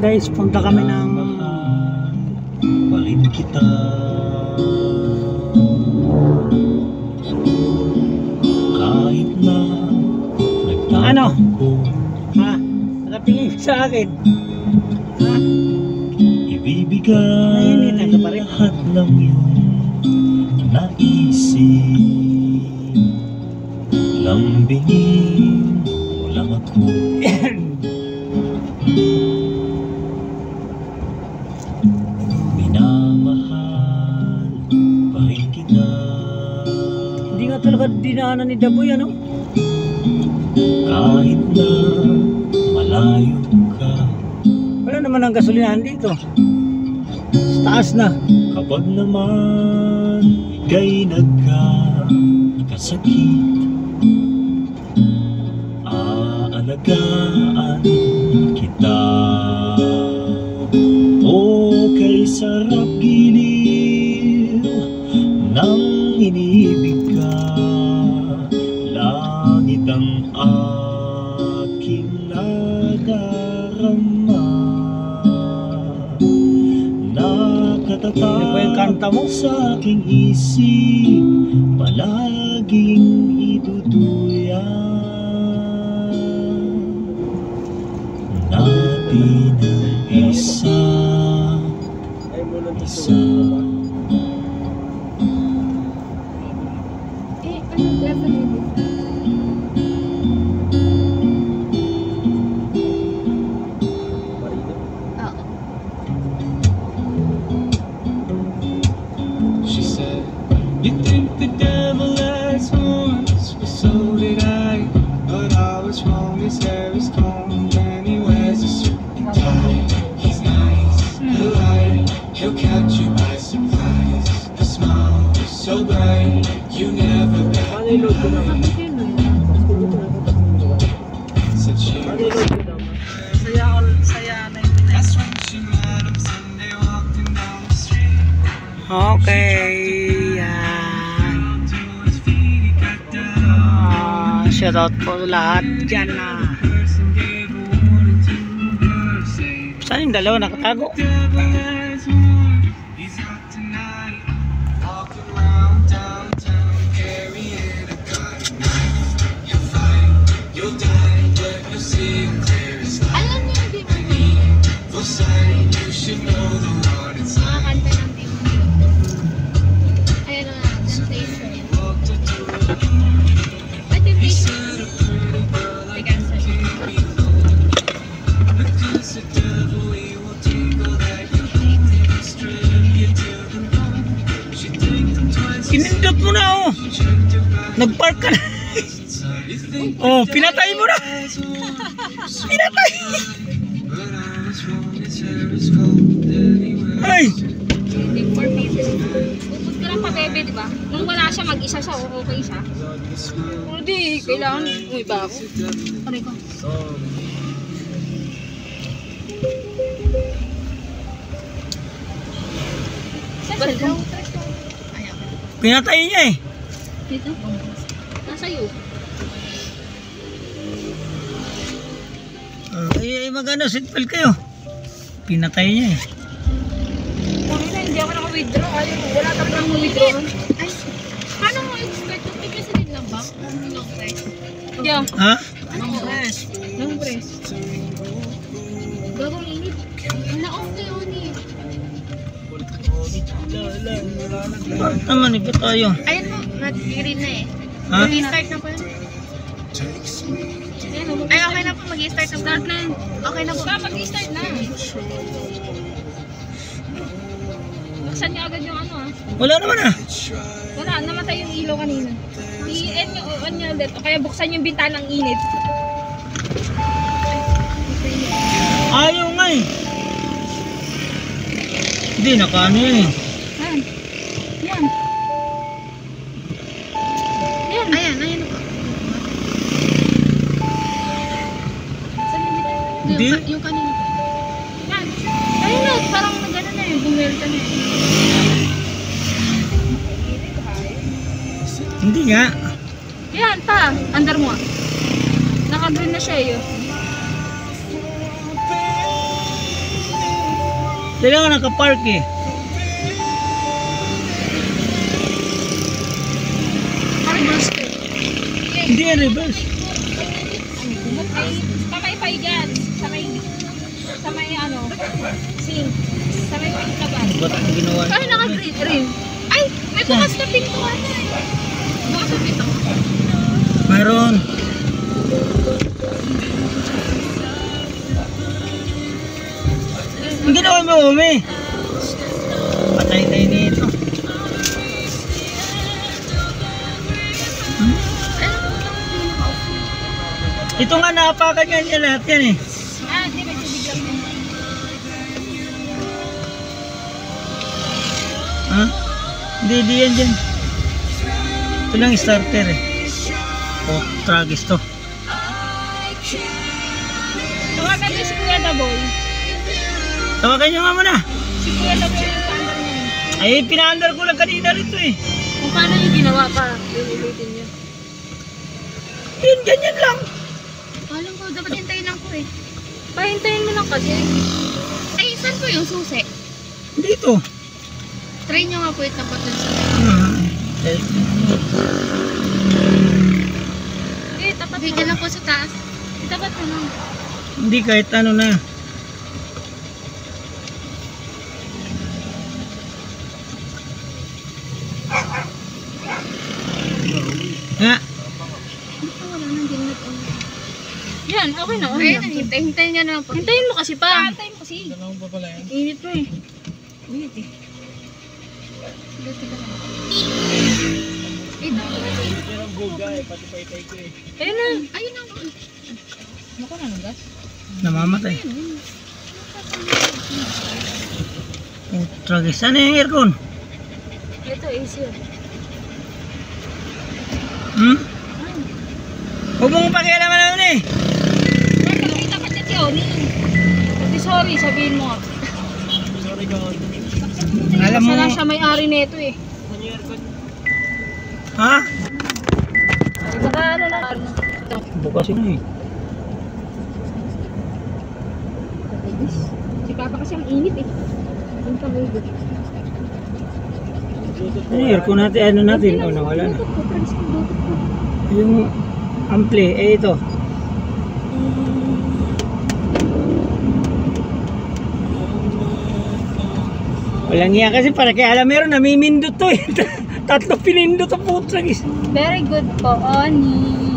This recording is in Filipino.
Guys, punta kami ng parin kita. Kahit na ano? nagtatampo, Ha? Nakatingin sa akin. Ha? ibibigay Nainitan ka pa rin? lahat ng iyong naisip. Lambingin mo lang ako. Minamahal pa rin kita. Hindi nga talaga dinaanan ni Daboy, ano? Kahit na malayo ka. Wala naman ang gasolinahan dito. Sa taas na. Kapag naman ika'y nagkasakit, aalagaan kita. O kay sarap giliw nang inibig ka. Langit ang aking nadarama. Nakatatak Ano ba yung kanta mo? sa aking isip, palaging iduduyan natin ang isa. She said, you think the devil has horns, well so did I. But I was wrong, his hair is combed and he wears a suit and tie. He's nice, polite, he'll catch you by surprise. The smile is so bright, you never bet. Said she that's when she met him Sunday walking down the street. Okay. Yan. Shoutout po lahat dyan na. Saan yung dalawa nakatago? Kinindot mo na, oh. Nagpark ka na. Oh, pinatay mo na. Pinatay. Ay. Bukod ka lang pa, bebe, di ba? Nung wala siya, mag-isa siya, okay siya. Pero di, kailangan iba ako. Aray ko. Saan? Pinatay niya eh. Dito? Nasa iyo. Ay, magano, seatbelt kayo. Pinatay niya eh. Kung na, hindi ako naka-withdraw. Ayaw, wala talagang withdraw. Ay, paano mo expect? Tignan sa din lang ba? Long press. Yeah. Ha? Long press. Long press. Gagawin init. Na-off na yun eh. Bakit naman iba tayo? Ayun mo, nag-green na eh. Ha? Mag-start na po yun. Ay, okay na po. Mag-start na po. Start na. Okay na po. Mag-start na. Buksan niyo agad yung ano ah. Wala naman ah. Wala, namatay yung ilaw kanina. I-end niyo, on niyo ulit. O kaya buksan yung bintanang init. Ayaw nga eh. Hindi, nakaano yan eh. Yan. Yan. Yan. Ayan, ayan po. Saan yung bintanang? Hindi. Yung kanina po. Yan. Ayun na, parang nagano na eh. Bumwelta na eh. Hindi nga. Yan, pa. Andar mo. Naka-green na siya eh. Sila nga nakapark eh. Reverse ko. Hindi yan reverse. Pamay-pay dyan. Sa may ano, sink. Sa may pintaban. Ba't ang ginawa niya? Ay, naka-green rin. Ay, may bukas na pintuan na eh. Bukas na pintuan. Mayroon. Ang ginawa mo, Umi? Patay tayo nito. Ito nga naapakan yan lahat yan eh. Ah, hindi, may tubig lang din. Ha? Hindi yan dyan. Ito lang starter eh. Oh, tragis to. Tawagan niyo si Kuya Daboy. Tawagan nyo nga muna. Si Kuya Daboy yung paandar niya. Ay, pinaandar ko lang kanina rito eh. Kung paano yung ginawa pa, lulutin niya. Yun, ganyan lang. Alam ko, dapat hintayin lang ko eh. Pahintayin mo lang kasi. Ay, saan po yung susi? Dito. Try nyo nga po itapat dun sa... Eh, tapat mo. Bigyan lang po sa taas. Itapat mo lang. Hindi kahit ano na. Ha? Wala nang ginit. Yan, okay na. Ayun, hintayin nyo naman po. Hintayin mo kasi pa. Hintayin mo kasi. Dalawang pa pala yan. Init po eh. Init eh. Sige, sige lang. Ito. Yan ang gold guy, pati pa itay ko eh. Ayun na. Ayun na. Naku na ng gas. Namamatay. Oh, tragis. Saan yung aircon? Ito, AC. Hmm? Huwag mong pakialaman naman eh. Nakita pa siya si Oni. Pati sorry, sabihin mo. Sorry ka. Alam mo. Sana siya may-ari nito eh. Ha? Baka ano na. Bukas yun eh. Si Papa kasi ang init eh. Ang pag-ibig. Ano aircon natin? Ano natin? Oh, nawala na. Yung ampli, eh ito. Walang iya kasi para kay alam meron namimindot to eh. Tatlo pinindot ang putragis. Very good po, Oni.